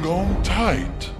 Hold on tight.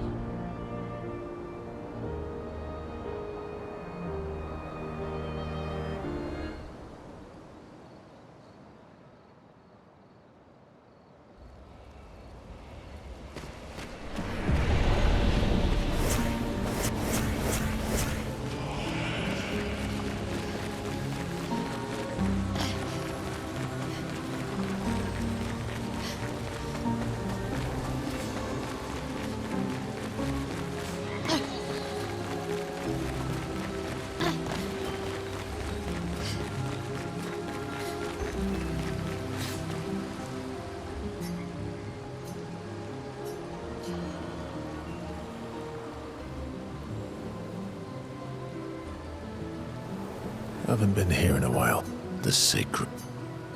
Haven't been here in a while. The sacred.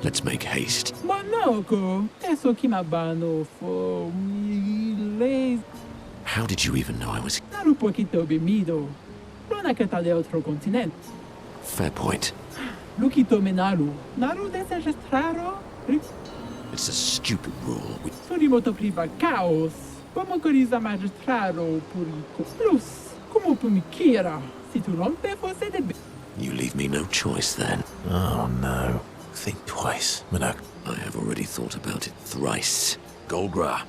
Let's make haste. Manoko, eso kimabano for me. How did you even know I was... Naru poquito bimido. Luna que tal de otro continente. Fair point. Lukito me Naru. Naru desejas raro? It's a stupid rule. Surimoto priva caos. Como coriza magistraro purico. Plus, como pumikira. Si tu rompe, você debe. You leave me no choice then. Oh no. Think twice, Minak. I have already thought about it thrice. Golgra,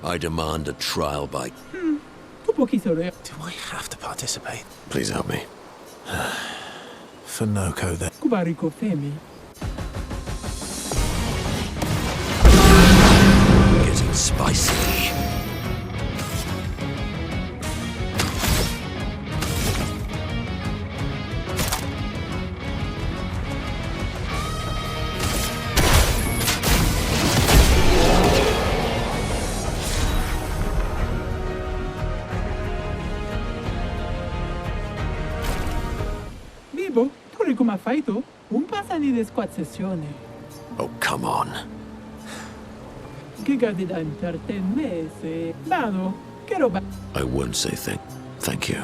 I demand a trial by... Tu poquito re. Do I have to participate? Please help me. For Noko then. Kubarico femi. Getting spicy. Bibo, tu come fai tu? Un passani de squad sessione. Oh, come on. Che gadi da intrattenesse. Bano, che roba. I won't say thank you.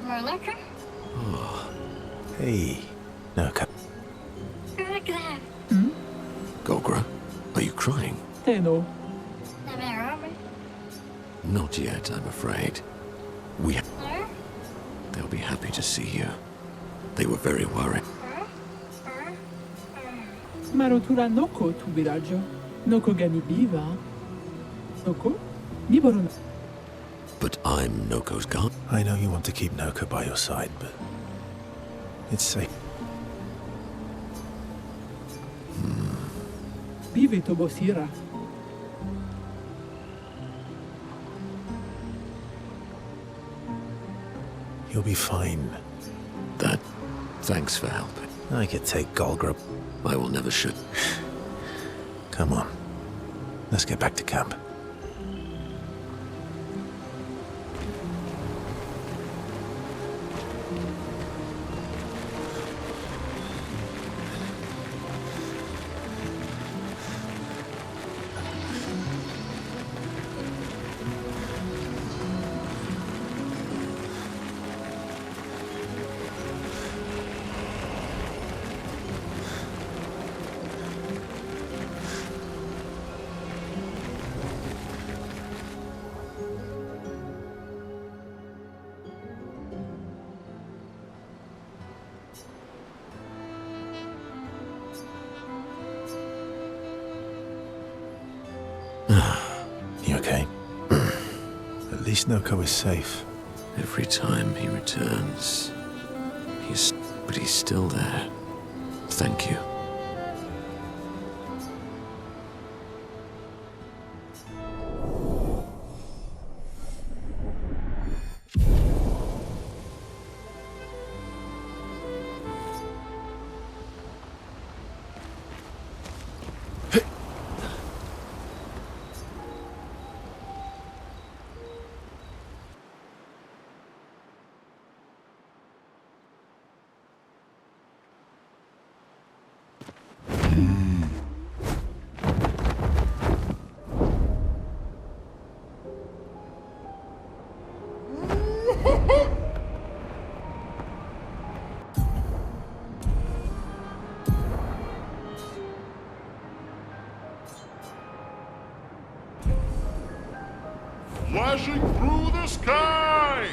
Marlaka? Hey, Noko. Marlaka. Golgra, are you crying? Teno. Not yet, I'm afraid. They'll be happy to see you. They were very worried. Marotura noko tu villaggio. Noko gani biva. Noko? Niboru. But I'm Noko's guard. I know you want to keep Noko by your side, but... it's safe. Bive to bosira. You'll be fine. Thanks for helping. I could take Golgra. I will never shoot. Come on. Let's get back to camp. You okay? At least Noko is safe. Every time he returns, but he's still there. Thank you. crashing through the sky!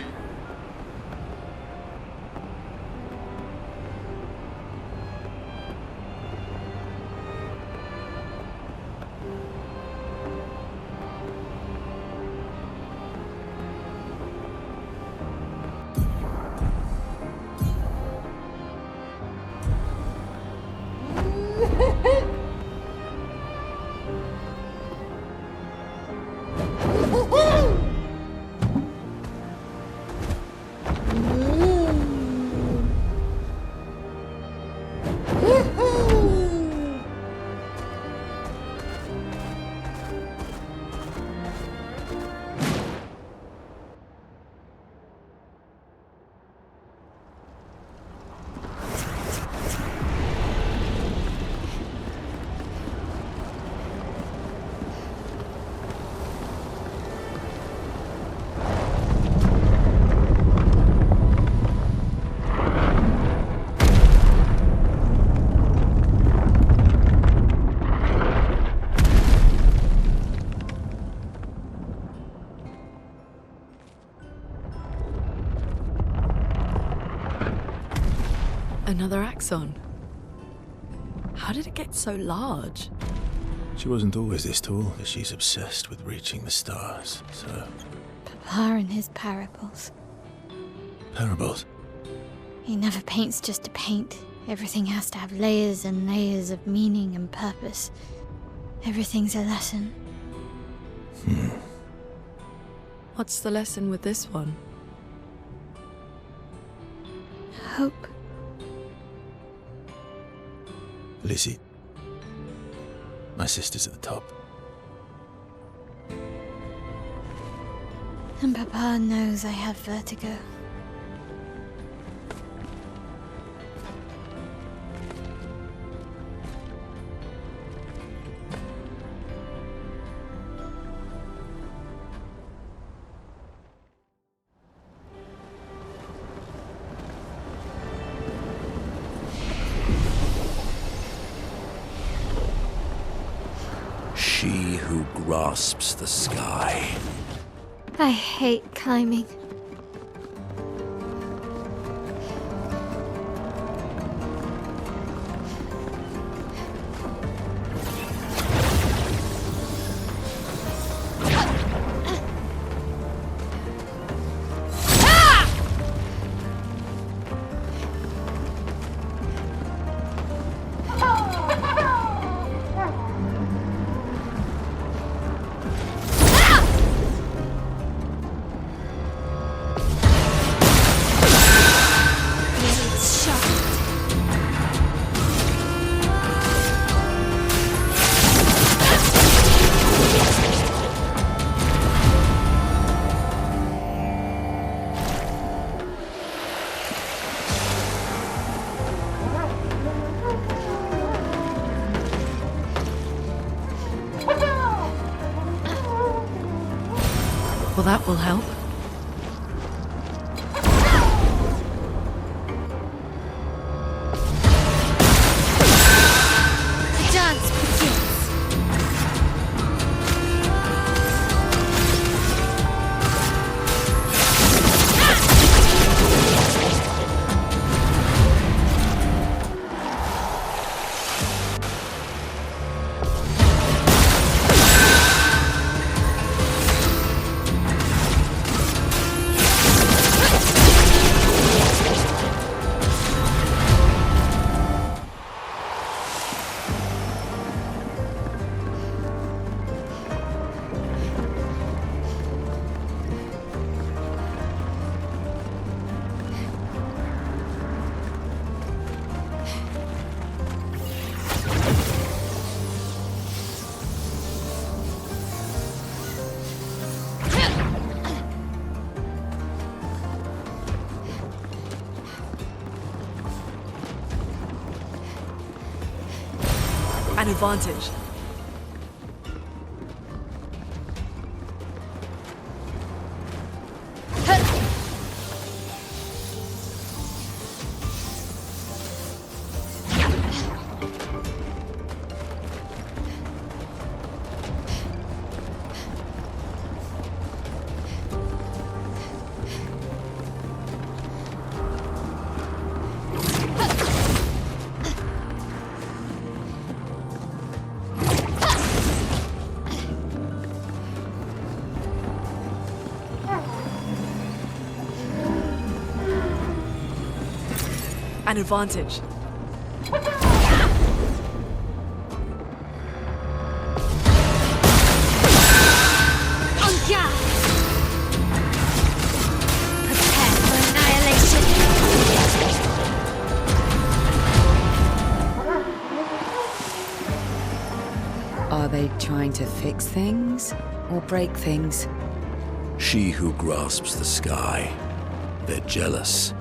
Another axon. How did it get so large? She wasn't always this tall, but she's obsessed with reaching the stars, so... Papa and his parables. Parables? He never paints just to paint. Everything has to have layers and layers of meaning and purpose. Everything's a lesson. What's the lesson with this one? Hope. Lizzie. My sister's at the top. And Papa knows I have vertigo. She who grasps the sky. I hate climbing. Well, that will help. The dance begins. An advantage. An advantage. On guard! Prepare for annihilation! Are they trying to fix things or break things? She who grasps the sky. They're jealous.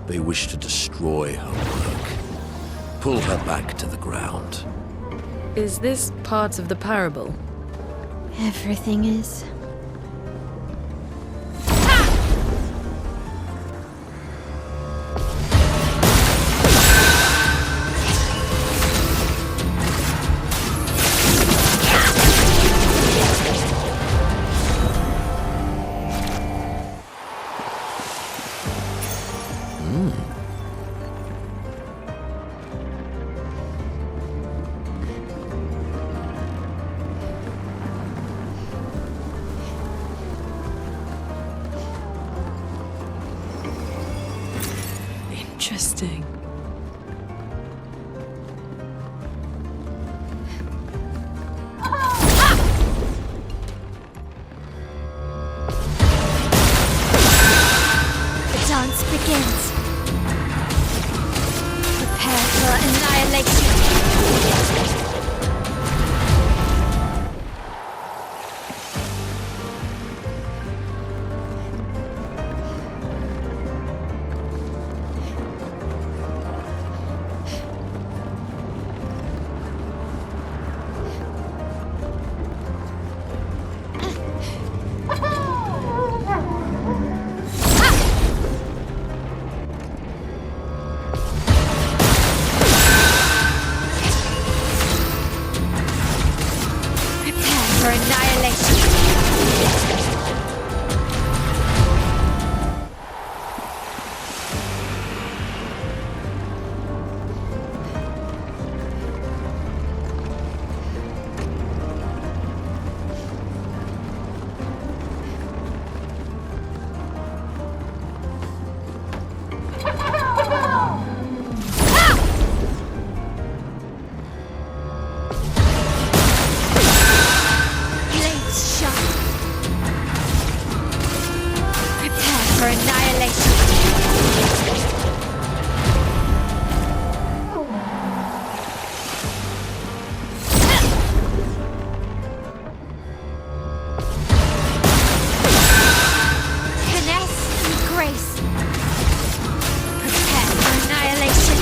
They wish to destroy her work. Pull her back to the ground. Is this part of the parable? Everything is. Interesting. The dance begins. Prepare for annihilation. Prepare for annihilation. Blades sharp. Prepare for annihilation. Finesse and grace. Prepare for annihilation.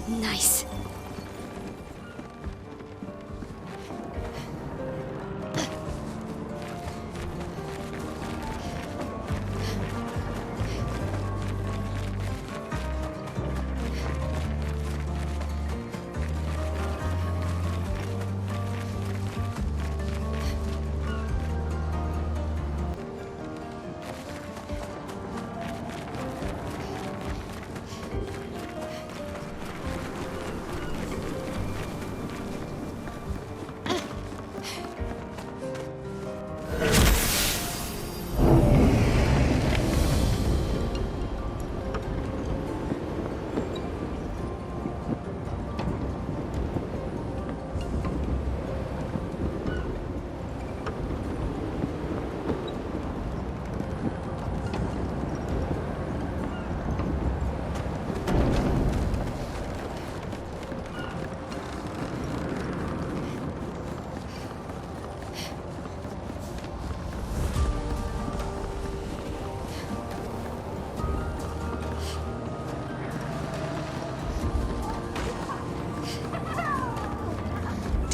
Nice.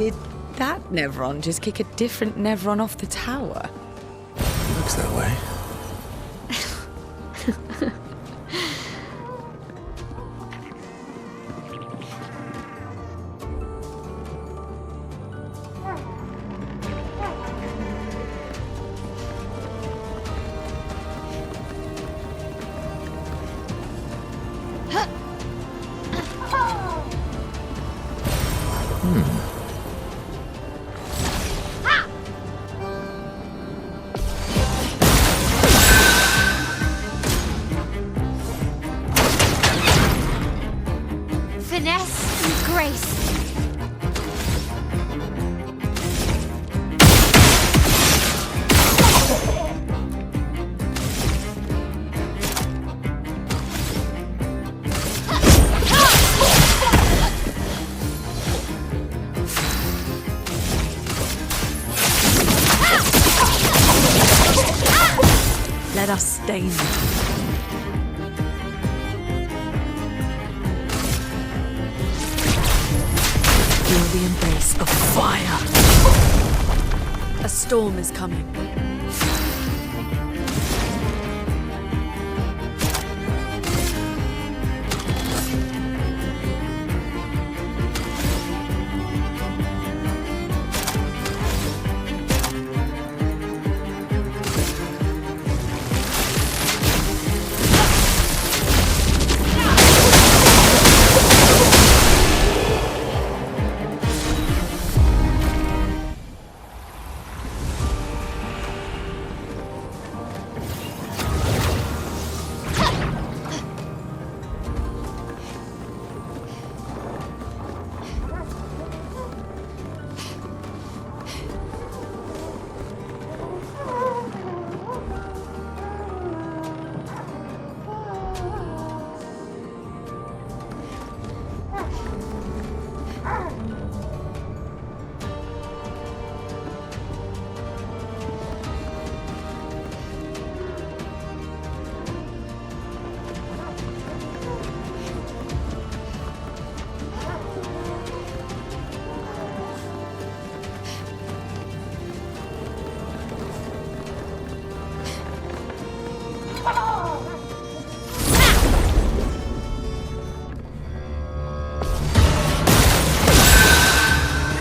Did that Nevron just kick a different Nevron off the tower? Looks that way. us stay now. Feel the embrace of fire. A storm is coming.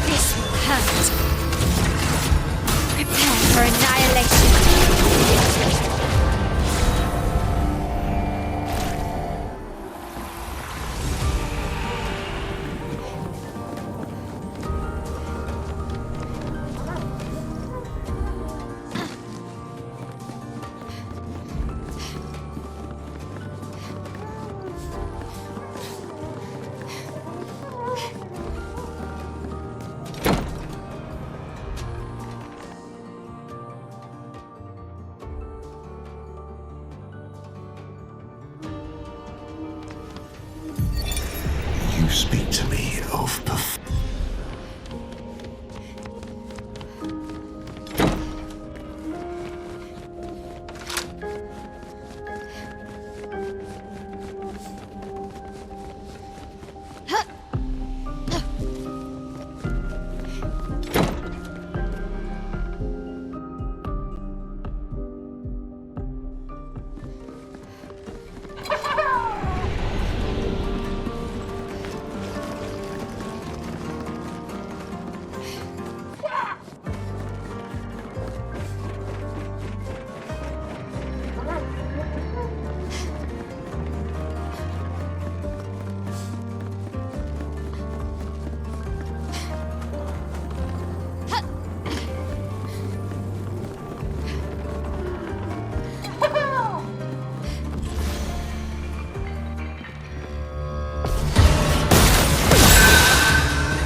This will hurt. Prepare for annihilation. You speak to me of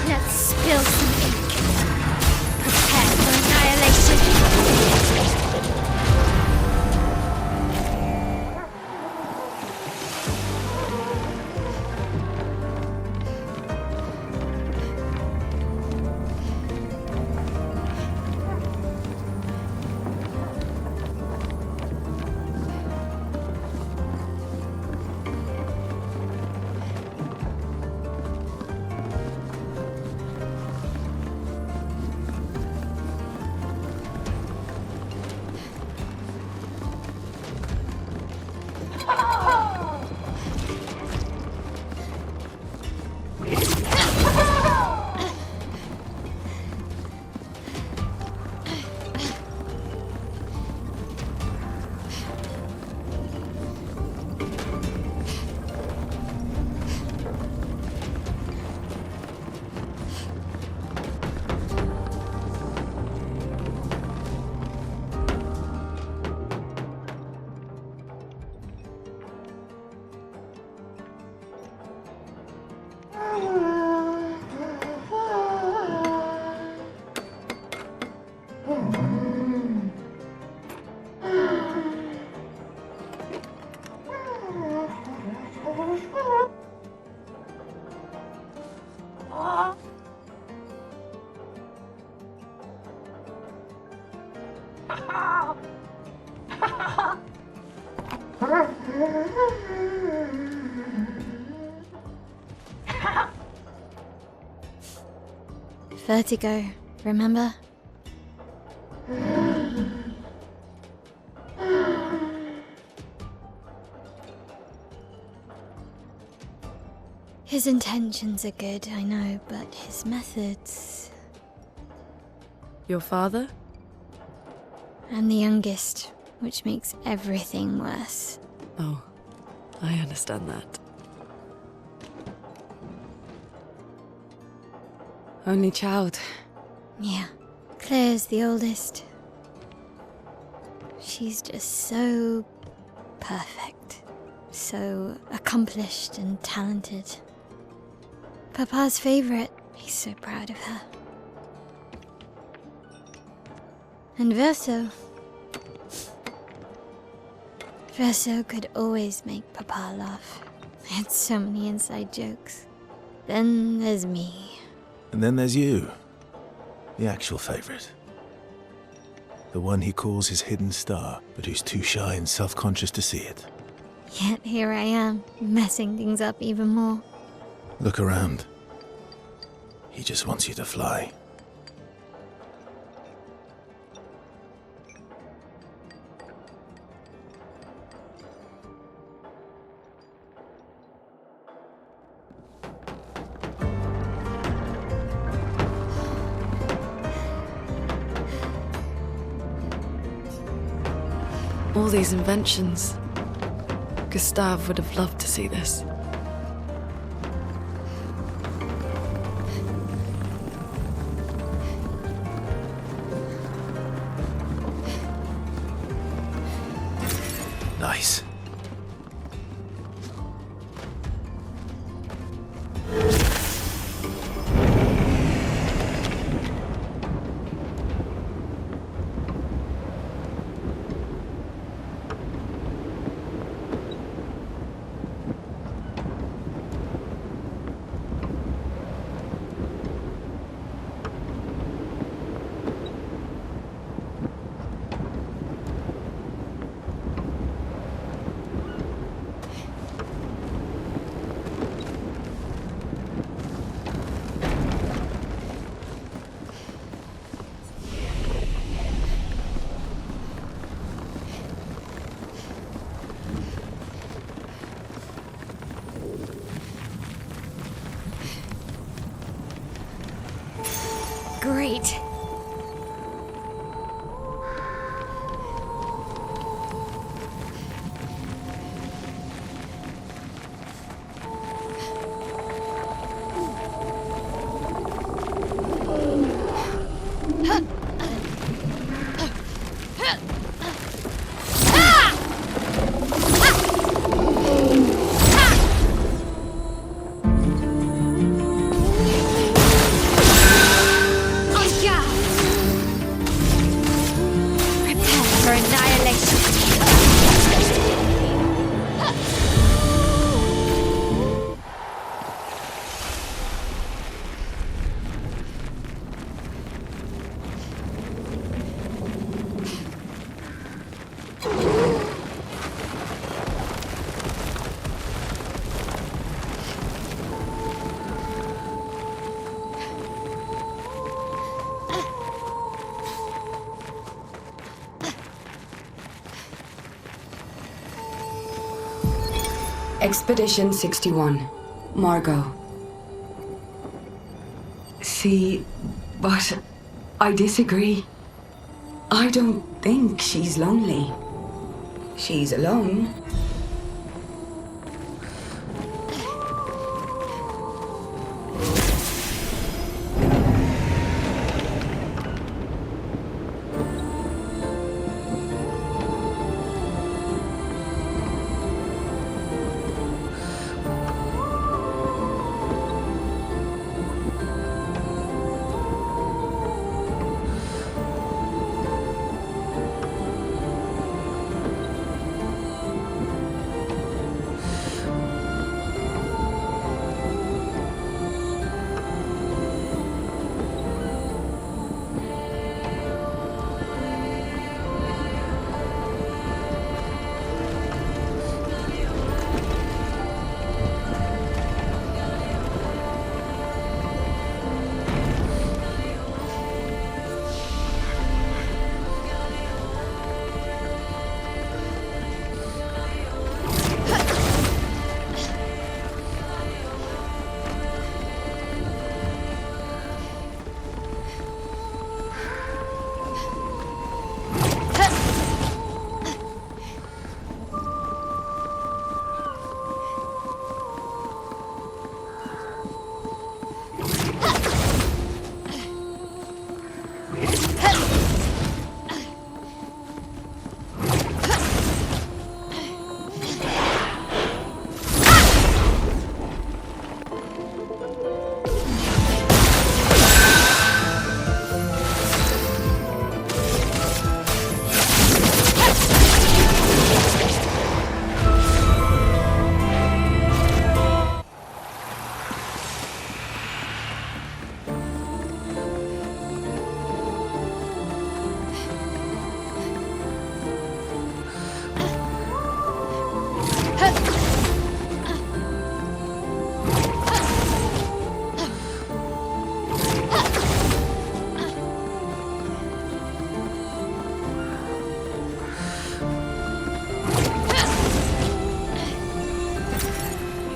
Let's spill some ink. Prepare for annihilation. Vertigo, remember? His intentions are good, I know, but his methods... Your father? I'm the youngest, which makes everything worse. Oh, I understand that. Only child. Yeah, Claire's the oldest. She's just so perfect. So accomplished and talented. Papa's favorite. He's so proud of her. And Verso. Verso could always make Papa laugh. I had so many inside jokes. Then there's me. And then there's you. The actual favorite. The one he calls his hidden star, but who's too shy and self-conscious to see it. Yet here I am, messing things up even more. Look around. He just wants you to fly. All these inventions. Gustave would have loved to see this. Nice. Great. For annihilation. Expedition 61. Margot. See, but I disagree. I don't think she's lonely. She's alone.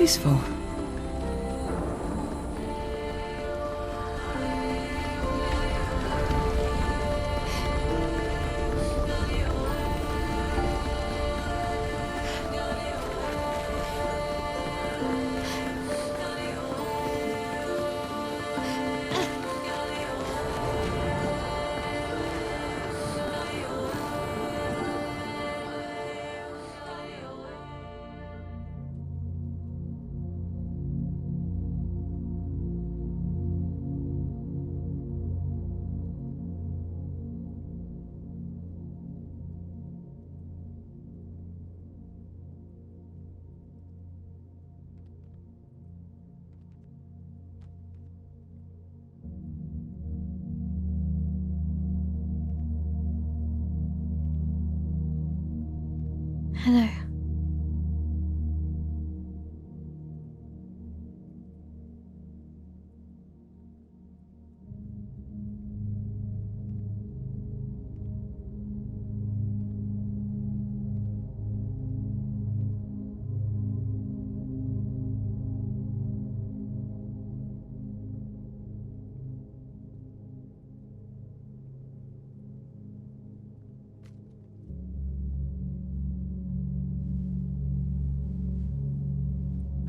useful. Hello.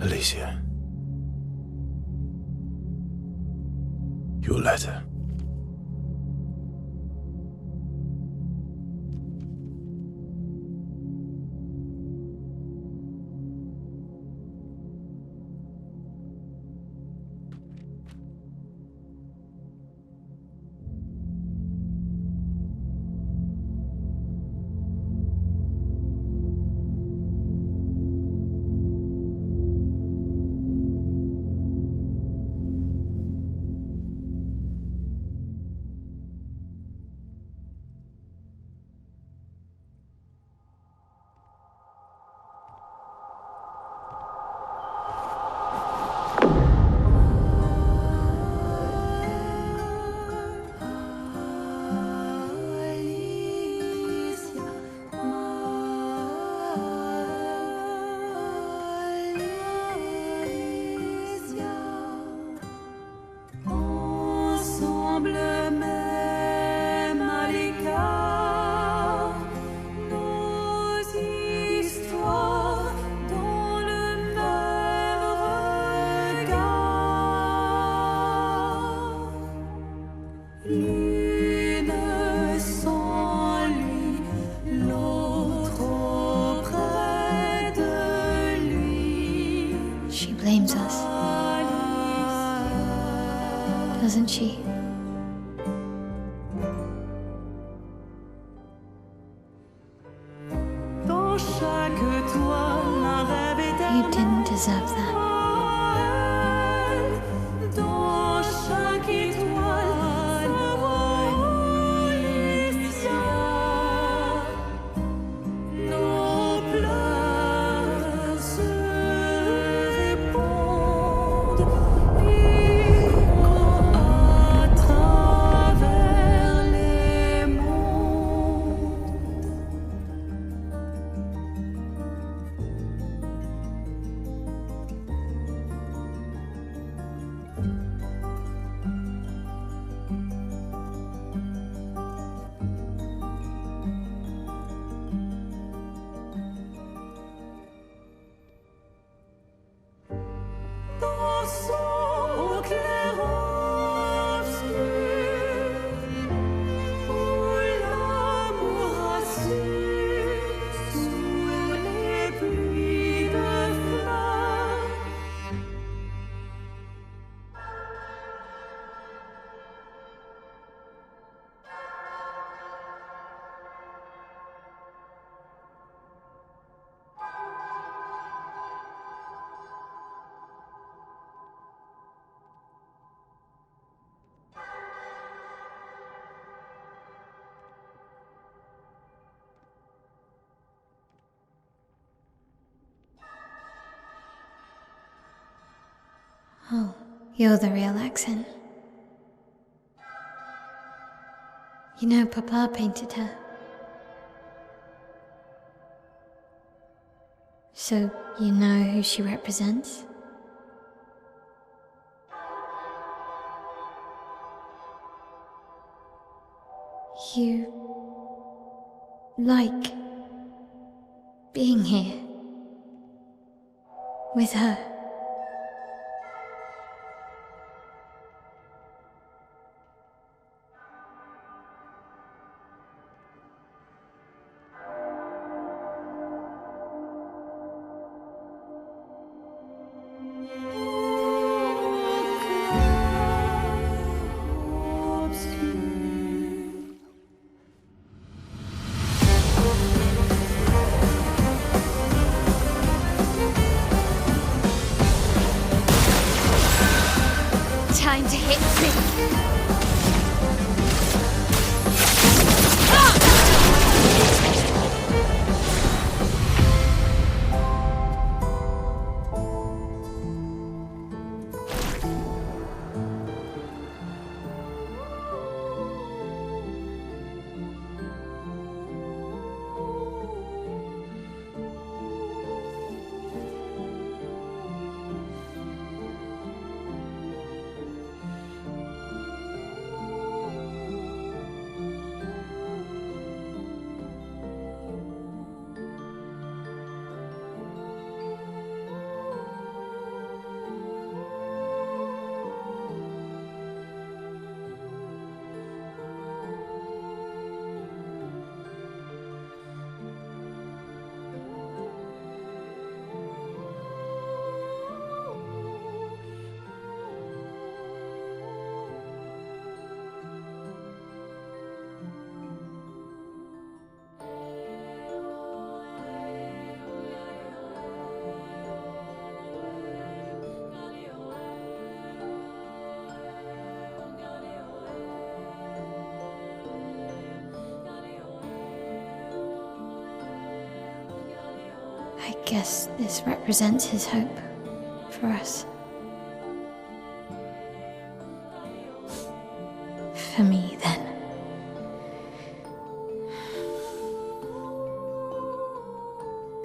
Alicia. Your letter. She blames us, doesn't she? You didn't deserve that. Oh, you're the real accent. You know, Papa painted her. So, you know who she represents? You like being here with her. Time to hit big. I guess this represents his hope for us. For me, then.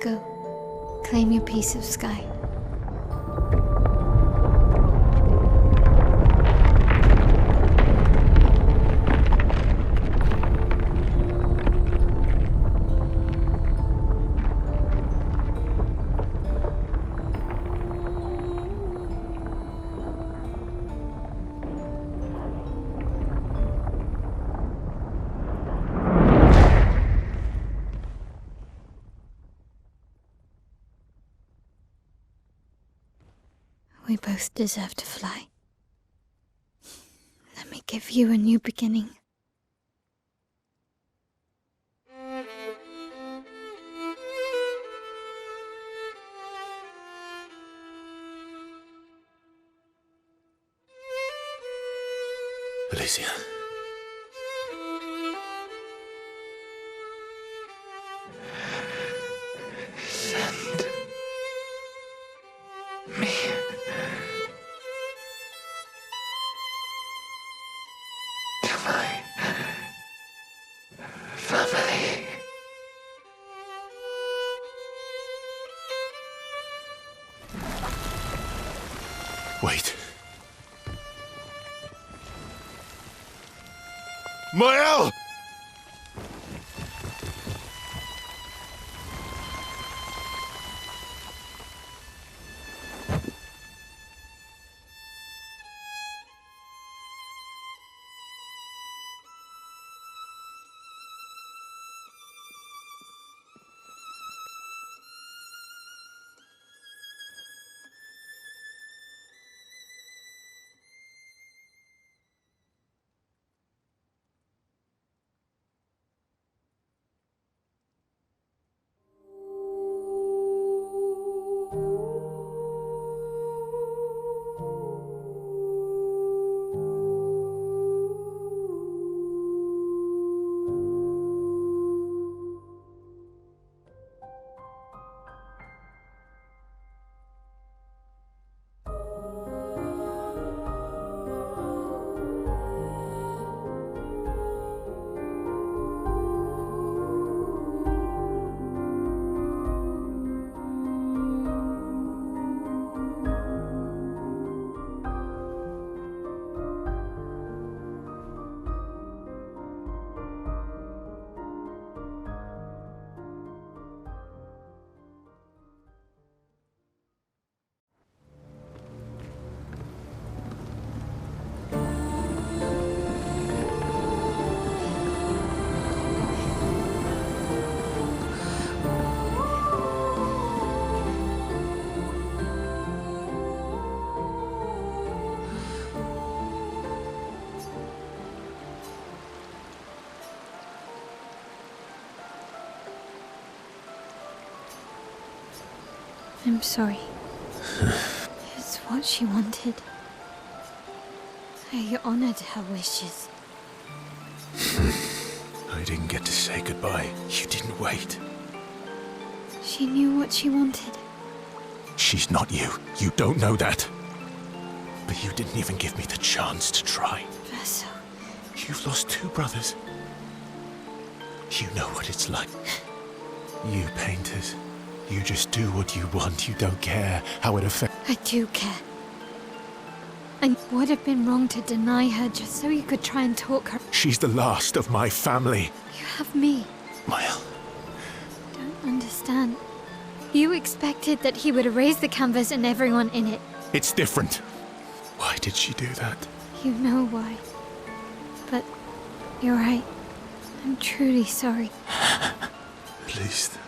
Go, claim your piece of sky. We both deserve to fly. Let me give you a new beginning. Alicia. Send me to my family. Wait. Mael! I'm sorry. It's what she wanted. I honored her wishes. I didn't get to say goodbye. You didn't wait. She knew what she wanted. She's not you. You don't know that. But you didn't even give me the chance to try. Verso. You've lost 2 brothers. You know what it's like. You painters. You just do what you want. You don't care how it affects. I do care. And it would have been wrong to deny her just so you could try and talk her. She's the last of my family. You have me. Mile. Don't understand. You expected that he would erase the canvas and everyone in it. It's different. Why did she do that? You know why. But you're right. I'm truly sorry. At least